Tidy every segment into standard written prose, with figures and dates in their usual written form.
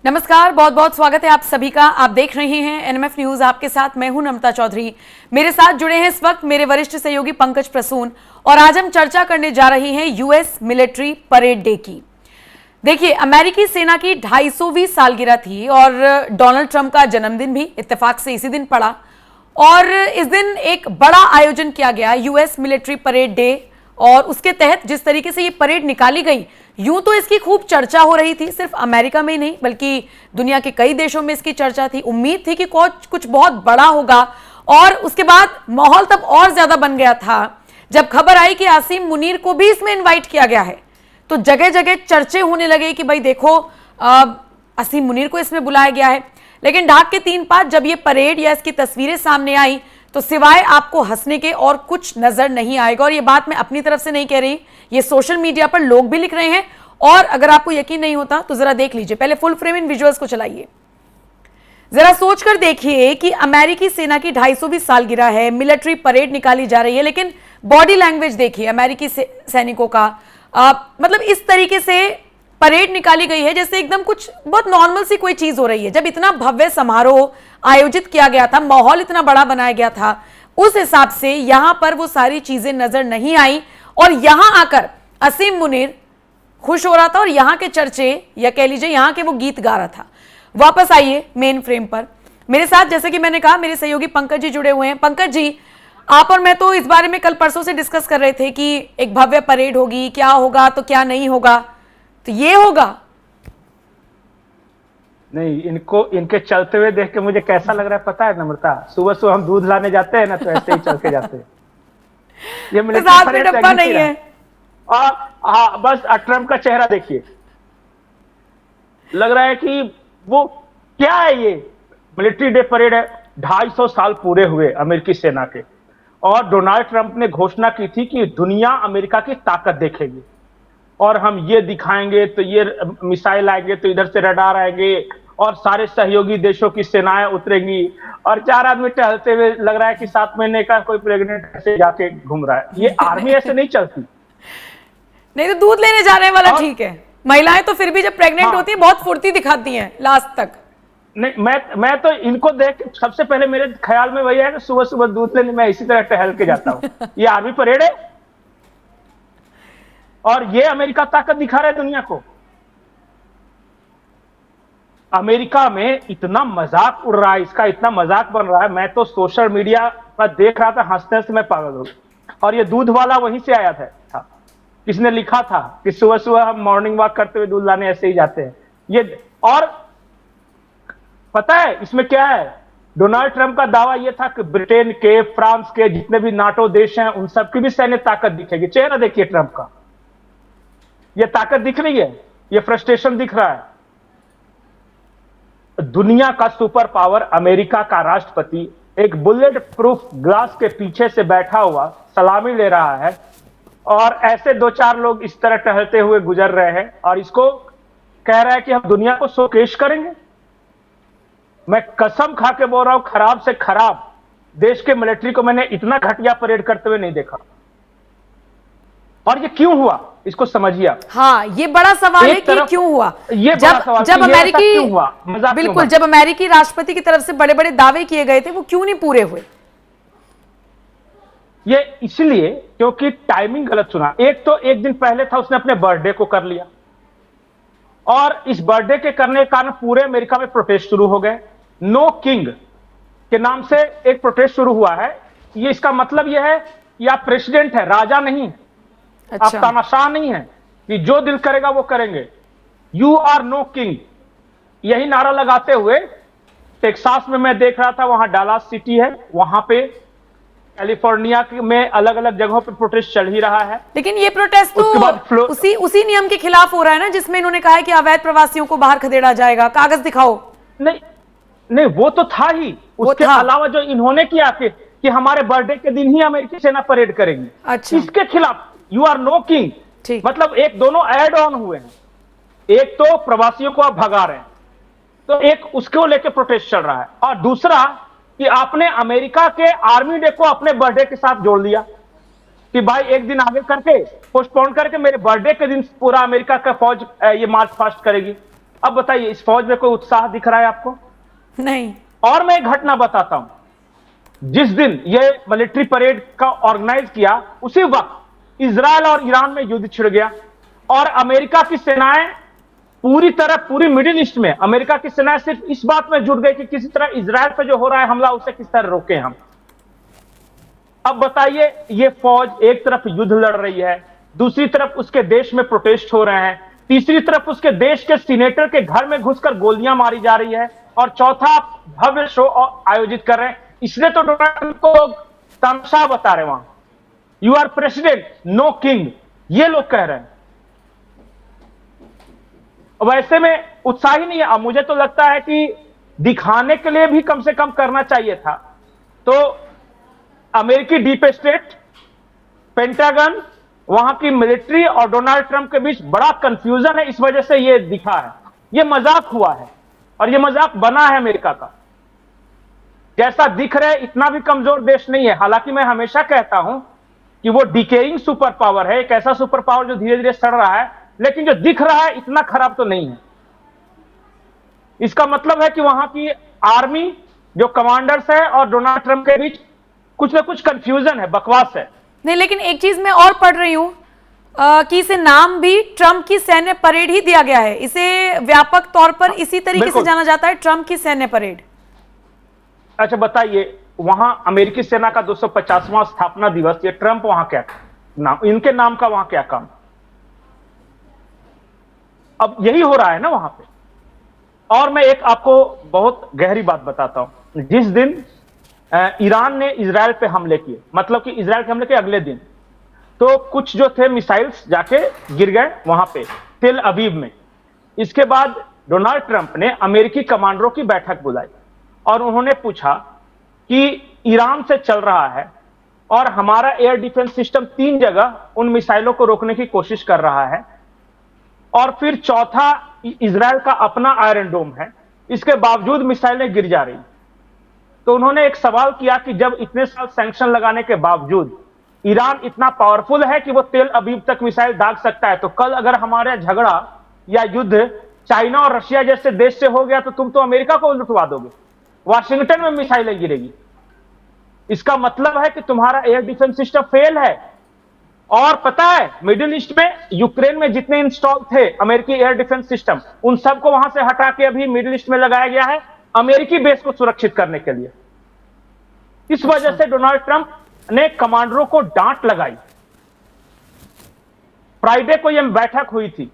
नमस्कार, बहुत बहुत स्वागत है आप सभी का। आप देख रहे हैं एनएमएफ न्यूज। आपके साथ मैं हूं नम्रता चौधरी। मेरे साथ जुड़े हैं इस वक्त मेरे वरिष्ठ सहयोगी पंकज प्रसून और आज हम चर्चा करने जा रहे हैं यूएस मिलिट्री परेड डे की। देखिए, अमेरिकी सेना की 250वीं सालगिरह थी और डोनाल्ड ट्रंप का जन्मदिन भी इत्तेफाक से इसी दिन पड़ा और इस दिन एक बड़ा आयोजन किया गया यूएस मिलिट्री परेड डे। और उसके तहत जिस तरीके से ये परेड निकाली गई, यूं तो इसकी खूब चर्चा हो रही थी, सिर्फ अमेरिका में ही नहीं बल्कि दुनिया के कई देशों में इसकी चर्चा थी। उम्मीद थी कि कुछ बहुत बड़ा होगा और उसके बाद माहौल तब और ज्यादा बन गया था जब खबर आई कि आसिम मुनीर को भी इसमें इनवाइट किया गया है। तो जगह जगह चर्चे होने लगे कि भाई देखो, आसिम मुनीर को इसमें बुलाया गया है। लेकिन ढाक के 3 पात जब ये परेड या इसकी तस्वीरें सामने आई तो सिवाय आपको हंसने के और कुछ नजर नहीं आएगा। और ये बात मैं अपनी तरफ से नहीं कह रही, ये सोशल मीडिया पर लोग भी लिख रहे हैं। और अगर आपको यकीन नहीं होता तो जरा देख लीजिए, पहले फुल फ्रेम इन विजुअल्स को चलाइए। जरा सोचकर देखिए कि अमेरिकी सेना की 250वीं सालगिरह है, मिलिट्री परेड निकाली जा रही है, लेकिन बॉडी लैंग्वेज देखिए अमेरिकी सैनिकों का। मतलब इस तरीके से परेड निकाली गई है जैसे एकदम कुछ बहुत नॉर्मल सी कोई चीज हो रही है। जब इतना भव्य समारोह आयोजित किया गया था, माहौल इतना बड़ा बनाया गया था, उस हिसाब से यहां पर वो सारी चीजें नजर नहीं आई। और यहां आकर आसिम मुनीर खुश हो रहा था और यहां के चर्चे या कह लीजिए यहां के वो गीत गा रहा था। वापस आइए मेन फ्रेम पर। मेरे साथ जैसे कि मैंने कहा मेरे सहयोगी पंकज जी जुड़े हुए हैं। पंकज जी, आप और मैं तो इस बारे में कल परसों से डिस्कस कर रहे थे कि एक भव्य परेड होगी, क्या होगा तो क्या नहीं होगा, तो ये होगा नहीं। इनके चलते हुए देख के मुझे कैसा लग रहा है पता है नम्रता? सुबह सुबह हम दूध लाने जाते हैं ना, तो ऐसे ही चल के जाते हैं। ये साथ में डब्बा नहीं है। और हाँ, बस ट्रम्प का चेहरा देखिए, लग रहा है कि वो क्या है। ये मिलिट्री डे परेड है, 250 साल पूरे हुए अमेरिकी सेना के, और डोनाल्ड ट्रंप ने घोषणा की थी कि दुनिया अमेरिका की ताकत देखेगी और हम ये दिखाएंगे तो ये मिसाइल आएंगे, तो इधर से रडार आएंगे और सारे सहयोगी देशों की सेनाएं उतरेंगी। और 4 आदमी टहलते हुए, लग रहा है कि 7 महीने का कोई प्रेग्नेंट ऐसे जाके घूम रहा है। ये आर्मी ऐसे नहीं चलती। नहीं तो दूध लेने जाने वाला ठीक है, महिलाएं तो फिर भी जब प्रेग्नेंट होती है बहुत फुर्ती दिखाती हैं लास्ट तक। नहीं, मैं तो इनको देख सबसे पहले मेरे ख्याल में वही है कि सुबह सुबह दूध लेने मैं इसी तरह टहल के जाता हूँ। ये आर्मी परेड है और ये अमेरिका ताकत दिखा रहा है दुनिया को। अमेरिका में इतना मजाक उड़ रहा है, इसका इतना मजाक बन रहा है। मैं तो सोशल मीडिया पर देख रहा था, हंसते हंसते मैं पागल हो गया। और ये दूध वाला वहीं से आया था। किसने लिखा था कि सुबह सुबह हम मॉर्निंग वॉक करते हुए दूध लाने ऐसे ही जाते हैं ये। और पता है इसमें क्या है? डोनाल्ड ट्रंप का दावा यह था कि ब्रिटेन के, फ्रांस के, जितने भी नाटो देश हैं उन सबकी भी सैन्य ताकत दिखेगी। चेहरा देखिए ट्रंप का, ये ताकत दिख रही है, ये फ्रस्ट्रेशन दिख रहा है। दुनिया का सुपर पावर अमेरिका का राष्ट्रपति एक बुलेट प्रूफ ग्लास के पीछे से बैठा हुआ सलामी ले रहा है और ऐसे 2-4 लोग इस तरह टहलते हुए गुजर रहे हैं और इसको कह रहा है कि हम दुनिया को शोकेश करेंगे। मैं कसम खा के बोल रहा हूं, खराब से खराब देश के मिलिट्री को मैंने इतना घटिया परेड करते हुए नहीं देखा। और ये क्यों हुआ इसको समझिए आप। हाँ, ये बड़ा सवाल है कि क्यों हुआ। ये बड़ा सवाल जब अमेरिकी क्यों हुआ, बिल्कुल, जब अमेरिकी राष्ट्रपति की तरफ से बड़े बड़े दावे किए गए थे वो क्यों नहीं पूरे हुए? ये इसलिए क्योंकि टाइमिंग गलत चुना। एक तो एक दिन पहले था, उसने अपने बर्थडे को कर लिया और इस बर्थडे के करने के कारण पूरे अमेरिका में प्रोटेस्ट शुरू हो गए। नो किंग के नाम से एक प्रोटेस्ट शुरू हुआ है। ये इसका मतलब यह है कि आप प्रेसिडेंट है, राजा नहीं। अच्छा। आप तानाशाह नहीं है कि जो दिल करेगा वो करेंगे। यू आर नो किंग, यही नारा लगाते हुए टेक्सास में मैं देख रहा था, वहां डालास सिटी है, वहां पे कैलिफोर्निया में अलग अलग जगहों पे प्रोटेस्ट चल ही रहा है। लेकिन ये प्रोटेस्ट तो उसी नियम के खिलाफ हो रहा है ना, जिसमें इन्होंने कहा है कि अवैध प्रवासियों को बाहर खदेड़ा जाएगा। कागज दिखाओ। नहीं, वो तो था ही। उसके अलावा जो इन्होंने किया कि हमारे बर्थडे के दिन ही अमेरिकी सेना परेड करेगी, अच्छा, इसके खिलाफ यू आर नो किंग। मतलब एक दोनों एड ऑन हुए हैं। एक तो प्रवासियों को आप भगा रहे हैं, तो एक उसको लेके प्रोटेस्ट चल रहा है, और दूसरा कि आपने अमेरिका के आर्मी डे को अपने बर्थडे के साथ जोड़ दिया कि भाई एक दिन आगे करके, पोस्टपोन करके मेरे बर्थडे के दिन पूरा अमेरिका का फौज ये मार्च पास्ट करेगी। अब बताइए इस फौज में कोई उत्साह दिख रहा है आपको? नहीं। और मैं एक घटना बताता हूं। जिस दिन ये मिलिट्री परेड का ऑर्गेनाइज किया, उसी वक्त इजराइल और ईरान में युद्ध छिड़ गया और अमेरिका की सेनाएं पूरी तरह, पूरी मिडिल ईस्ट में अमेरिका की सेनाएं सिर्फ इस बात में जुट गई कि किसी तरह इजराइल पे जो हो रहा है हमला, उसे किस तरह रोके हम। अब बताइए, ये फौज एक तरफ युद्ध लड़ रही है, दूसरी तरफ उसके देश में प्रोटेस्ट हो रहे हैं, तीसरी तरफ उसके देश के सीनेटर के घर में घुसकर गोलियां मारी जा रही है, और चौथा भव्य शो आयोजित कर रहे हैं। इसलिए तो डोनाल्ड ट्रंप को तमाशा बता रहे वहां, you are president no king, ये लोग कह रहे हैं। वैसे में उत्साह ही नहीं है। अब मुझे तो लगता है कि दिखाने के लिए भी कम से कम करना चाहिए था। तो अमेरिकी डीप स्टेट, पेंटागन, वहां की मिलिट्री और डोनाल्ड ट्रंप के बीच बड़ा कंफ्यूजन है। इस वजह से ये दिखा है, ये मजाक हुआ है और ये मजाक बना है अमेरिका का। जैसा दिख रहा है इतना भी कमजोर देश नहीं है। हालांकि मैं हमेशा कहता हूं कि वो डिकेइंग सुपर पावर है, एक ऐसा सुपर पावर जो धीरे धीरे सड़ रहा है, लेकिन जो दिख रहा है इतना खराब तो नहीं है। इसका मतलब है कि वहां की आर्मी, जो कमांडर्स है और डोनाल्ड ट्रंप के बीच कुछ ना कुछ कंफ्यूजन है, बकवास है। नहीं, लेकिन एक चीज मैं और पढ़ रही हूँ कि इसे नाम भी ट्रंप की सैन्य परेड ही दिया गया है। इसे व्यापक तौर पर इसी तरीके से जाना जाता है, ट्रंप की सैन्य परेड। अच्छा बताइए, वहां अमेरिकी सेना का 250वां स्थापना दिवस, ये ट्रंप वहां क्या नाम, इनके नाम का वहां क्या काम? अब यही हो रहा है ना वहां पे। और मैं एक आपको बहुत गहरी बात बताता हूं। जिस दिन ईरान ने इजराइल पे हमले किए, मतलब कि इजराइल के हमले के अगले दिन, तो कुछ जो थे मिसाइल्स जाके गिर गए वहां पे तेल अवीव में। इसके बाद डोनाल्ड ट्रंप ने अमेरिकी कमांडरों की बैठक बुलाई और उन्होंने पूछा कि ईरान से चल रहा है और हमारा एयर डिफेंस सिस्टम 3 जगह उन मिसाइलों को रोकने की कोशिश कर रहा है, और फिर चौथा इजराइल का अपना आयरन डोम है, इसके बावजूद मिसाइलें गिर जा रही। तो उन्होंने एक सवाल किया कि जब इतने साल सैंक्शन लगाने के बावजूद ईरान इतना पावरफुल है कि वो तेल अवीव तक मिसाइल दाग सकता है, तो कल अगर हमारा झगड़ा या युद्ध चाइना और रशिया जैसे देश से हो गया तो तुम तो अमेरिका को लुटवा दोगे, वाशिंगटन में मिसाइलें गिरेगी। इसका मतलब है कि तुम्हारा एयर डिफेंस सिस्टम फेल है। और पता है, मिडिल ईस्ट में, यूक्रेन में जितने इंस्टॉल थे अमेरिकी एयर डिफेंस सिस्टम, उन सबको वहां से हटा के अभी मिडिल ईस्ट में लगाया गया है अमेरिकी बेस को सुरक्षित करने के लिए। इस वजह से डोनाल्ड ट्रंप ने कमांडरों को डांट लगाई। फ्राइडे को यह बैठक हुई थी।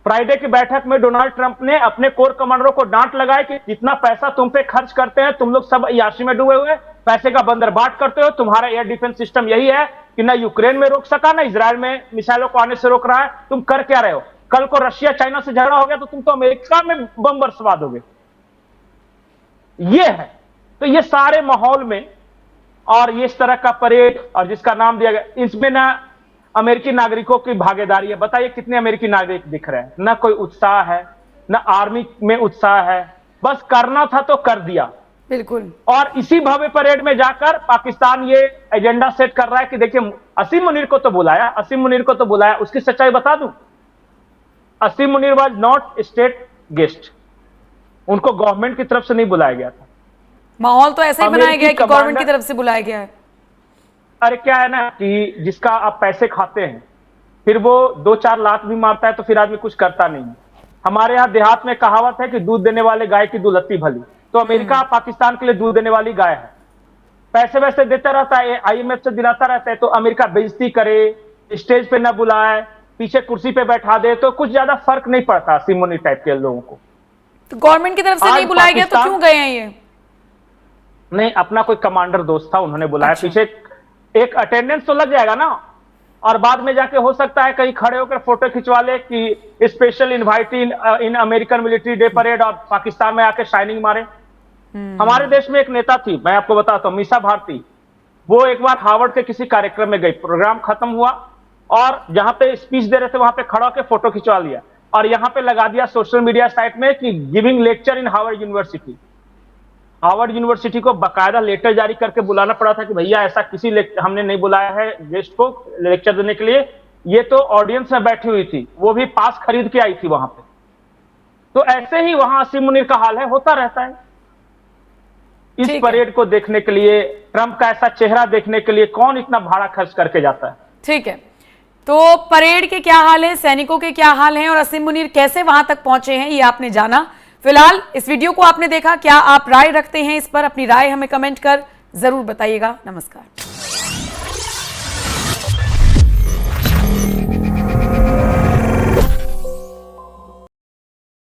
फ्राइडे की बैठक में डोनाल्ड ट्रंप ने अपने कोर कमांडरों को डांट लगाई कि जितना पैसा तुम पे खर्च करते हैं, तुम लोग सब अय्याशी में डूबे हुए, पैसे का बंदरबाट करते हो, तुम्हारा एयर डिफेंस सिस्टम यही है कि ना यूक्रेन में रोक सका, ना इजराइल में मिसाइलों को आने से रोक रहा है, तुम कर क्या रहे हो? कल को रशिया चाइना से झगड़ा हो गया तो तुम तो अमेरिका में बम बरसवा दोगे। ये है। तो ये सारे माहौल में और ये इस तरह का परेड और जिसका नाम दिया गया, इसमें ना अमेरिकी नागरिकों की भागीदारी है। बताइए कितने अमेरिकी नागरिक दिख रहे हैं? ना कोई उत्साह है, ना आर्मी में उत्साह है, बस करना था तो कर दिया। बिल्कुल। और इसी भव्य परेड में जाकर पाकिस्तान ये एजेंडा सेट कर रहा है कि देखिए असीम मुनीर को तो बुलाया, असीम मुनीर को तो बुलाया। उसकी सच्चाई बता दूं, Asim Munir was not state guest, उनको गवर्नमेंट की तरफ से नहीं बुलाया गया था। माहौल तो ऐसा ही बनाया गया है कि गवर्नमेंट की तरफ से बुलाया गया है। अरे क्या है ना कि जिसका आप पैसे खाते हैं, फिर वो 2-4 लात भी मारता है तो फिर आदमी कुछ करता नहीं। हमारे यहाँ देहात में कहावत है कि दूध देने वाले गाय की दुलत्ती भली। तो अमेरिका पाकिस्तान के लिए दूध देने वाली गाय है, पैसे वैसे देता रहता है, IMF से दिलाता रहता है। तो अमेरिका बेइज्जती करे, स्टेज पे न बुलाए, पीछे कुर्सी पे बैठा दे, तो कुछ ज्यादा फर्क नहीं पड़ता सिमोनी टाइप के लोगों को। तो गवर्नमेंट की तरफ से नहीं बुलाया गया तो क्यों गए हैं ये? नहीं, अपना कोई कमांडर दोस्त था, उन्होंने बुलाया। अच्छा। पीछे एक अटेंडेंस तो लग जाएगा ना, और बाद में जाके हो सकता है कहीं खड़े होकर फोटो खिंचवा ले कि special invite in American military day parade, और पाकिस्तान में आके शाइनिंग मारे। हमारे देश में एक नेता थी, मैं आपको बताता हूं, मीसा भारती। वो एक बार हार्वर्ड के किसी कार्यक्रम में गई, प्रोग्राम खत्म हुआ और जहां पे स्पीच दे रहे थे वहां पे खड़ा होकर फोटो खिंचवा लिया और यहां पे लगा दिया सोशल मीडिया साइट में कि giving lecture in Harvard university. Harvard university को बकायदा लेटर जारी करके बुलाना पड़ा था कि भैया ऐसा किसी हमने नहीं बुलाया है गेस्ट को लेक्चर देने के लिए, ये तो ऑडियंस में बैठी हुई थी, वो भी पास खरीद के आई थी वहां पे। तो ऐसे ही वहां असीम मुनीर का हाल है, होता रहता है। इस ठीक है। परेड को देखने के लिए, ट्रंप का ऐसा चेहरा देखने के लिए कौन इतना भाड़ा खर्च करके जाता है? ठीक है, तो परेड के क्या हाल है, सैनिकों के क्या हाल हैं और असीम मुनीर कैसे वहां तक पहुंचे हैं, ये आपने जाना। फिलहाल इस वीडियो को आपने देखा, क्या आप राय रखते हैं इस पर? अपनी राय हमें कमेंट कर जरूर बताइएगा। नमस्कार।